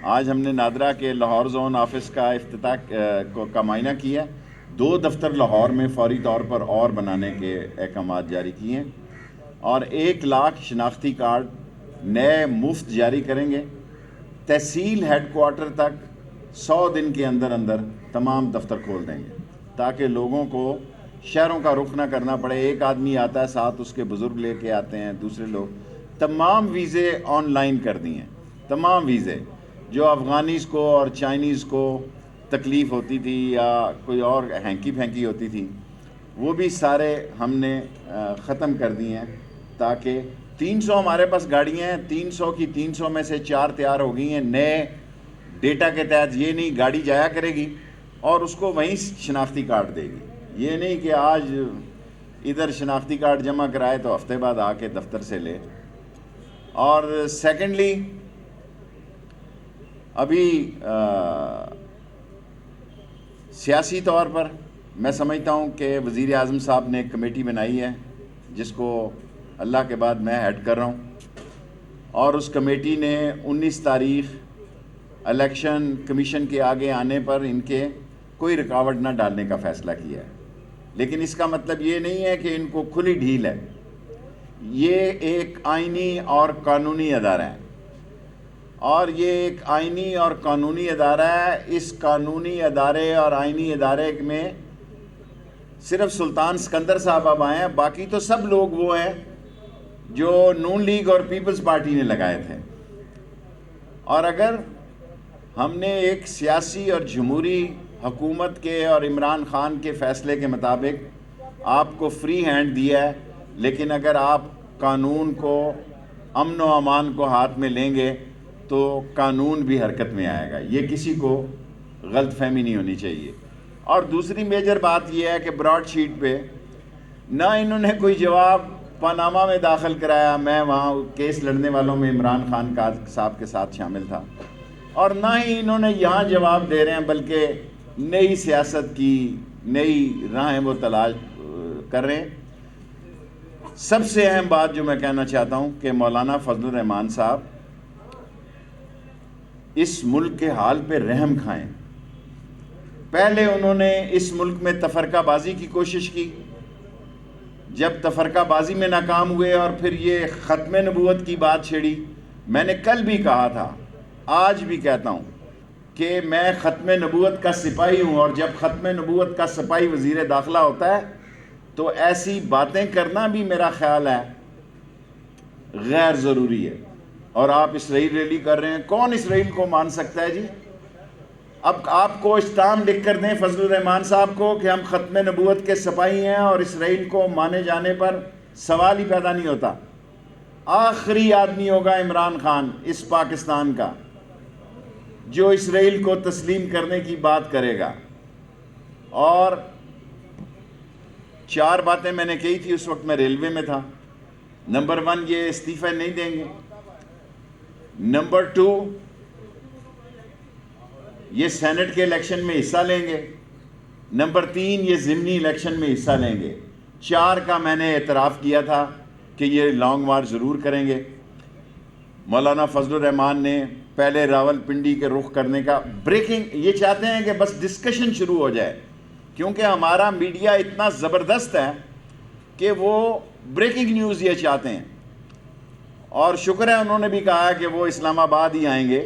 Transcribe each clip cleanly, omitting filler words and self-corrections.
آج ہم نے نادرا کے لاہور زون آفس کا افتتاح کا معائنہ کیا ہے. 2 دفتر لاہور میں فوری طور پر اور بنانے کے احکامات جاری کیے ہیں اور 1 لاکھ شناختی کارڈ نئے مفت جاری کریں گے. تحصیل ہیڈ کوارٹر تک 100 دن کے اندر اندر تمام دفتر کھول دیں گے تاکہ لوگوں کو شہروں کا رخ نہ کرنا پڑے. ایک آدمی آتا ہے، ساتھ اس کے بزرگ لے کے آتے ہیں، دوسرے لوگ. تمام ویزے آن لائن کر دی ہیں. تمام ویزے جو افغانیز کو اور چائنیز کو تکلیف ہوتی تھی یا کوئی اور ہینکی پھینکی ہوتی تھی، وہ بھی سارے ہم نے ختم کر دی ہیں. تاکہ 300 ہمارے پاس گاڑیاں ہیں، 300 کی 300 میں سے 4 تیار ہو گئی ہیں نئے ڈیٹا کے تحت. یہ نہیں گاڑی جایا کرے گی اور اس کو وہیں شناختی کارڈ دے گی. یہ نہیں کہ آج ادھر شناختی کارڈ جمع کرائے تو ہفتے بعد آ کے دفتر سے لے. اور سیکنڈلی، ابھی سیاسی طور پر میں سمجھتا ہوں کہ وزیر اعظم صاحب نے ایک کمیٹی بنائی ہے جس کو اللہ کے بعد میں ہیڈ کر رہا ہوں، اور اس کمیٹی نے 19 تاریخ الیکشن کمیشن کے آگے آنے پر ان کے کوئی رکاوٹ نہ ڈالنے کا فیصلہ کیا ہے. لیکن اس کا مطلب یہ نہیں ہے کہ ان کو کھلی ڈھیل ہے. یہ ایک آئینی اور قانونی ادارہ ہے، اور یہ ایک آئینی اور قانونی ادارہ ہے. اس قانونی ادارے اور آئینی ادارے میں صرف سلطان سکندر صاحب اب آئے ہیں، باقی تو سب لوگ وہ ہیں جو نون لیگ اور پیپلز پارٹی نے لگائے تھے. اور اگر ہم نے ایک سیاسی اور جمہوری حکومت کے اور عمران خان کے فیصلے کے مطابق آپ کو فری ہینڈ دیا ہے، لیکن اگر آپ قانون کو، امن و امان کو ہاتھ میں لیں گے تو قانون بھی حرکت میں آئے گا. یہ کسی کو غلط فہمی نہیں ہونی چاہیے. اور دوسری میجر بات یہ ہے کہ براڈ شیٹ پہ نہ انہوں نے کوئی جواب پاناما میں داخل کرایا. میں وہاں کیس لڑنے والوں میں عمران خان صاحب کے ساتھ شامل تھا، اور نہ ہی انہوں نے یہاں جواب دے رہے ہیں، بلکہ نئی سیاست کی نئی راہیں وہ تلاش کر رہے ہیں. سب سے اہم بات جو میں کہنا چاہتا ہوں کہ مولانا فضل الرحمان صاحب اس ملک کے حال پہ رحم کھائیں. پہلے انہوں نے اس ملک میں تفرقہ بازی کی کوشش کی، جب تفرقہ بازی میں ناکام ہوئے اور پھر یہ ختم نبوت کی بات چھیڑی. میں نے کل بھی کہا تھا، آج بھی کہتا ہوں کہ میں ختم نبوت کا سپاہی ہوں، اور جب ختم نبوت کا سپاہی وزیر داخلہ ہوتا ہے تو ایسی باتیں کرنا بھی میرا خیال ہے غیر ضروری ہے. اور آپ اسرائیل ریلی کر رہے ہیں، کون اسرائیل کو مان سکتا ہے جی؟ اب آپ کو اسٹامپ لکھ کر دیں فضل الرحمان صاحب کو کہ ہم ختم نبوت کے سپاہی ہیں، اور اسرائیل کو مانے جانے پر سوال ہی پیدا نہیں ہوتا. آخری آدمی ہوگا عمران خان اس پاکستان کا جو اسرائیل کو تسلیم کرنے کی بات کرے گا. اور 4 باتیں میں نے کہی تھی، اس وقت میں ریلوے میں تھا. نمبر 1، یہ استعفے نہیں دیں گے. نمبر 2، یہ سینٹ کے الیکشن میں حصہ لیں گے. نمبر 3، یہ ضمنی الیکشن میں حصہ لیں گے. 4 کا میں نے اعتراف کیا تھا کہ یہ لانگ مارچ ضرور کریں گے. مولانا فضل الرحمان نے پہلے راول پنڈی کے رخ کرنے کا بریکنگ، یہ چاہتے ہیں کہ بس ڈسکشن شروع ہو جائے، کیونکہ ہمارا میڈیا اتنا زبردست ہے کہ وہ بریکنگ نیوز یہ چاہتے ہیں. اور شکر ہے انہوں نے بھی کہا کہ وہ اسلام آباد ہی آئیں گے،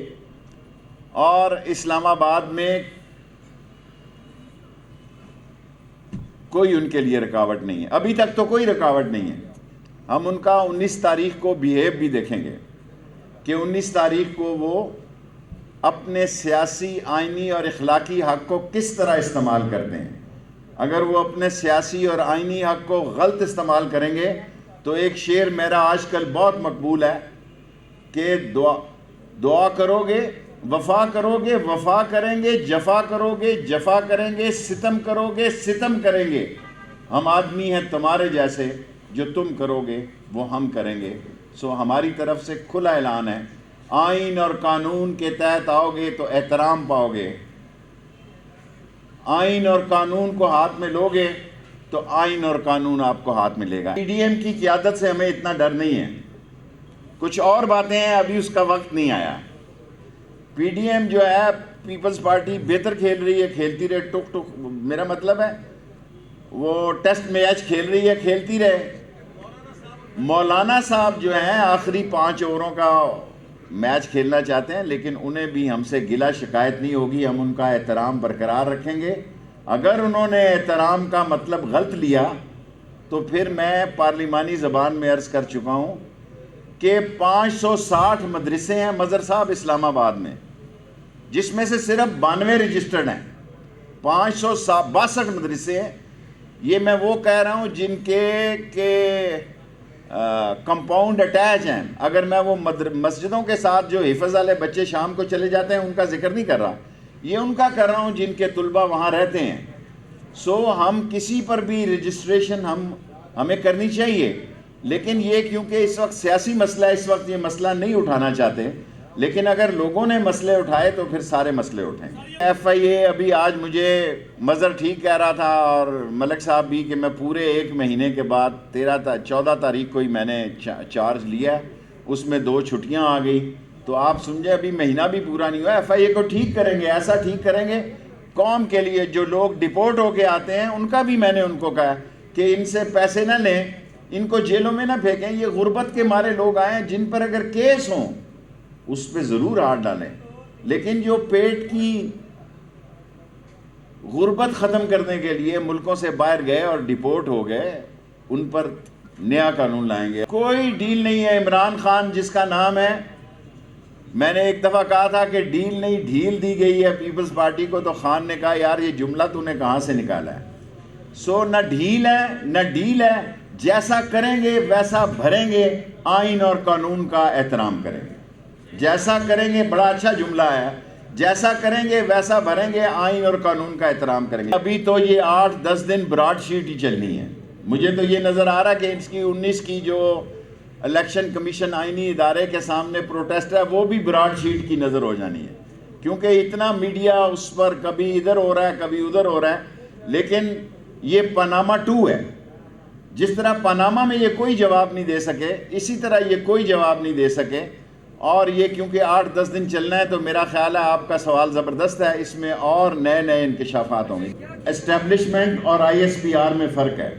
اور اسلام آباد میں کوئی ان کے لیے رکاوٹ نہیں ہے. ابھی تک تو کوئی رکاوٹ نہیں ہے. ہم ان کا 19 تاریخ کو بیہیو بھی دیکھیں گے کہ 19 تاریخ کو وہ اپنے سیاسی، آئینی اور اخلاقی حق کو کس طرح استعمال کرتے ہیں. اگر وہ اپنے سیاسی اور آئینی حق کو غلط استعمال کریں گے تو ایک شعر میرا آج کل بہت مقبول ہے کہ دعا کرو گے وفا کرو گے، وفا کریں گے، جفا کرو گے، جفا کریں گے، ستم کرو گے، ستم کریں گے. ہم آدمی ہیں تمہارے جیسے، جو تم کرو گے وہ ہم کریں گے. سو ہماری طرف سے کھلا اعلان ہے، آئین اور قانون کے تحت آؤ گے تو احترام پاؤ گے. آئین اور قانون کو ہاتھ میں لو گے تو آئین اور قانون آپ کو ہاتھ میں لے گا. پی ڈی ایم کی قیادت سے ہمیں اتنا ڈر نہیں ہے. کچھ اور باتیں ہیں، ابھی اس کا وقت نہیں آیا. پی ڈی ایم جو ہے پیپلز پارٹی بہتر کھیل رہی ہے، کھیلتی رہے، ٹک ٹک، میرا مطلب ہے وہ ٹیسٹ میچ کھیل رہی ہے، کھیلتی رہے۔ مولانا صاحب جو ہیں آخری 5 اووروں کا میچ کھیلنا چاہتے ہیں، لیکن انہیں بھی ہم سے گلہ شکایت نہیں ہوگی، ہم ان کا احترام برقرار رکھیں گے۔ اگر انہوں نے احترام کا مطلب غلط لیا تو پھر میں پارلیمانی زبان میں عرض کر چکا ہوں کہ 560 مدرسے ہیں مظہر صاحب اسلام آباد میں، جس میں سے صرف 92 رجسٹرڈ ہیں۔ 562 مدرسے ہیں۔ یہ میں وہ کہہ رہا ہوں جن کے کمپاؤنڈ اٹیچ ہیں۔ اگر میں وہ مسجدوں کے ساتھ جو حفظ والے بچے شام کو چلے جاتے ہیں ان کا ذکر نہیں کر رہا، یہ ان کا کر رہا ہوں جن کے طلبہ وہاں رہتے ہیں۔ ہم کسی پر بھی رجسٹریشن ہمیں کرنی چاہیے، لیکن یہ کیونکہ اس وقت سیاسی مسئلہ ہے، اس وقت یہ مسئلہ نہیں اٹھانا چاہتے، لیکن اگر لوگوں نے مسئلے اٹھائے تو پھر سارے مسئلے اٹھیں گے۔ ایف آئی اے ابھی آج مجھے مظہر ٹھیک کہہ رہا تھا اور ملک صاحب بھی کہ میں پورے 1 مہینے کے بعد 14 تاریخ کو ہی میں نے چارج لیا، اس میں 2 چھٹیاں آ گئی، تو آپ سمجھے ابھی مہینہ بھی پورا نہیں ہوا۔ ایف آئی اے کو ٹھیک کریں گے، ایسا ٹھیک کریں گے قوم کے لیے۔ جو لوگ ڈپورٹ ہو کے آتے ہیں ان کا بھی میں نے ان کو کہا کہ ان سے پیسے نہ لیں، ان کو جیلوں میں نہ پھینکیں۔ یہ غربت کے مارے لوگ آئے ہیں، جن پر اگر کیس ہوں اس پہ ضرور ہاتھ ڈالیں، لیکن جو پیٹ کی غربت ختم کرنے کے لیے ملکوں سے باہر گئے اور ڈپورٹ ہو گئے، ان پر نیا قانون لائیں گے۔ کوئی ڈیل نہیں ہے۔ عمران خان جس کا نام ہے، میں نے ایک دفعہ کہا تھا کہ ڈیل نہیں ڈھیل دی گئی ہے پیپلز پارٹی کو، تو خان نے کہا یار یہ جملہ تو نے کہاں سے نکالا ہے؟ نہ ڈھیل ہے نہ ڈیل ہے، جیسا کریں گے ویسا بھریں گے، آئین اور قانون کا احترام کریں گے۔ جیسا کریں گے، بڑا اچھا جملہ ہے، جیسا کریں گے ویسا بھریں گے، آئین اور قانون کا احترام کریں گے۔ ابھی تو یہ 8-10 دن براڈ شیٹ ہی چلنی ہے۔ مجھے تو یہ نظر آ رہا کہ اس کی 19 کی جو الیکشن کمیشن آئینی ادارے کے سامنے پروٹیسٹ ہے وہ بھی براڈ شیٹ کی نظر ہو جانی ہے، کیونکہ اتنا میڈیا اس پر کبھی ادھر ہو رہا ہے کبھی ادھر ہو رہا ہے۔ لیکن یہ پاناما 2 ہے، جس طرح پاناما میں یہ کوئی جواب نہیں دے سکے، اسی طرح یہ کوئی جواب نہیں دے سکے، اور یہ کیونکہ 8-10 دن چلنا ہے تو میرا خیال ہے آپ کا سوال زبردست ہے، اس میں اور نئے انکشافات ہوں گے۔ اسٹیبلشمنٹ اور آئی ایس پی آر میں فرق ہے،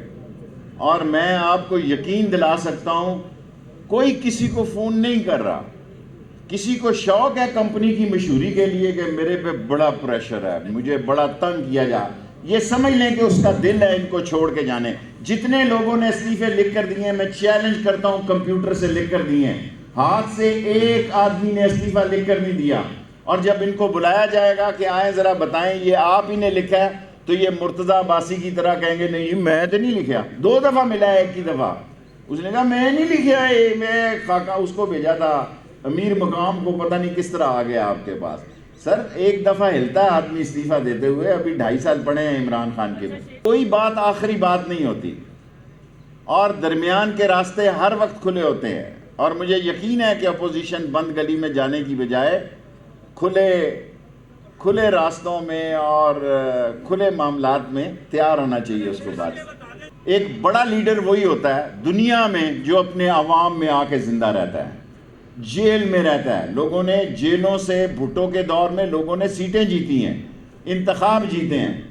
اور میں آپ کو یقین دلا سکتا ہوں کوئی کسی کو فون نہیں کر رہا۔ کسی کو شوق ہے کمپنی کی مشہوری کے لیے کہ میرے پہ بڑا پریشر ہے، مجھے بڑا تنگ کیا جا، یہ سمجھ لیں کہ اس کا دل ہے ان کو چھوڑ کے جانے۔ جتنے لوگوں نے استعفے لکھ کر دیے ہیں، میں چیلنج کرتا ہوں کمپیوٹر سے لکھ کر دیے ہیں، ہاتھ سے ایک آدمی نے استعفیٰ لکھ کر نہیں دیا۔ اور جب ان کو بلایا جائے گا کہ آئیں ذرا بتائیں یہ آپ ہی نے لکھا ہے، تو یہ مرتضیٰ عباسی کی طرح کہیں گے نہیں میں تو نہیں لکھا۔ 2 دفعہ ملا ہے، ایک ہی دفعہ اس نے کہا میں نہیں لکھا ہے، میں خاکہ اس کو بھیجا تھا امیر مقام کو، پتہ نہیں کس طرح آ گیا آپ کے پاس۔ سر ایک دفعہ ہلتا ہے آدمی استعفیٰ دیتے ہوئے، ابھی 2.5 سال پڑے ہیں عمران خان کے۔ کوئی بات آخری بات نہیں ہوتی، اور درمیان کے راستے ہر وقت کھلے ہوتے ہیں، اور مجھے یقین ہے کہ اپوزیشن بند گلی میں جانے کی بجائے کھلے راستوں میں اور کھلے معاملات میں تیار ہونا چاہیے اس کو۔ بات ایک بڑا لیڈر وہی ہوتا ہے دنیا میں جو اپنے عوام میں آ کے زندہ رہتا ہے، جیل میں رہتا ہے۔ لوگوں نے جیلوں سے، بھٹو کے دور میں لوگوں نے سیٹیں جیتی ہیں، انتخاب جیتے ہیں،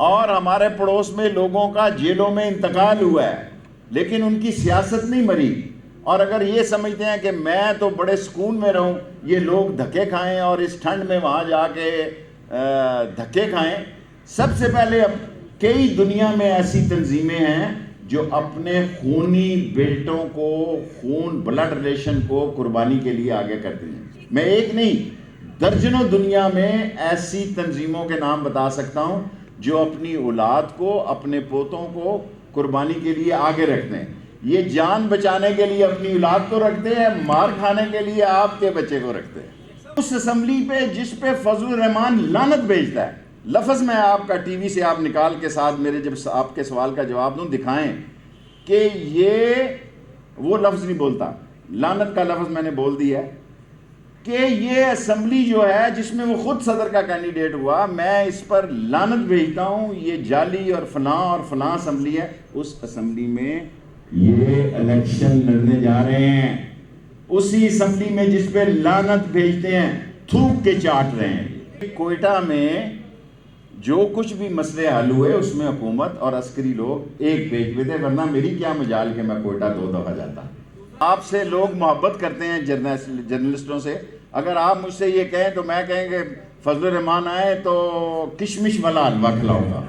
اور ہمارے پڑوس میں لوگوں کا جیلوں میں انتقال ہوا ہے، لیکن ان کی سیاست نہیں مری۔ اور اگر یہ سمجھتے ہیں کہ میں تو بڑے سکون میں رہوں، یہ لوگ دھکے کھائیں اور اس ٹھنڈ میں وہاں جا کے دھکے کھائیں۔ سب سے پہلے کئی دنیا میں ایسی تنظیمیں ہیں جو اپنے خونی بیٹوں کو، خون بلڈ ریلیشن کو قربانی کے لیے آگے کرتی ہیں۔ میں ایک نہیں، درجنوں دنیا میں ایسی تنظیموں کے نام بتا سکتا ہوں جو اپنی اولاد کو، اپنے پوتوں کو قربانی کے لیے آگے رکھتے ہیں۔ یہ جان بچانے کے لیے اپنی اولاد کو رکھتے ہیں، مار کھانے کے لیے آپ کے بچے کو رکھتے ہیں۔ اس اسمبلی پہ جس پہ فضل الرحمان لعنت بھیجتا ہے، لفظ میں آپ کا ٹی وی سے آپ نکال کے ساتھ میرے جب آپ کے سوال کا جواب دوں دکھائیں کہ یہ وہ لفظ نہیں بولتا، لعنت کا لفظ میں نے بول دیا ہے کہ یہ اسمبلی جو ہے جس میں وہ خود صدر کا کینڈیڈیٹ ہوا، میں اس پر لعنت بھیجتا ہوں، یہ جعلی اور فلاں اسمبلی ہے۔ اس اسمبلی میں یہ الیکشن لڑنے جا رہے ہیں، اسی اسمبلی میں جس پہ لعنت بھیجتے ہیں تھوک کے چاٹ رہے ہیں. کوئٹہ میں جو کچھ بھی مسئلے حل ہوئے اس میں حکومت اور عسکری لوگ ایک پیج پہ تھے, ورنہ میری کیا مجال کہ میں کوئٹہ 2 دفعہ جاتا. آپ سے لوگ محبت کرتے ہیں, جرنلسٹوں سے. اگر آپ مجھ سے یہ کہیں تو میں کہیں کہ فضل الرحمان آئے تو کشمش والا حلوہ کھلاؤں گا.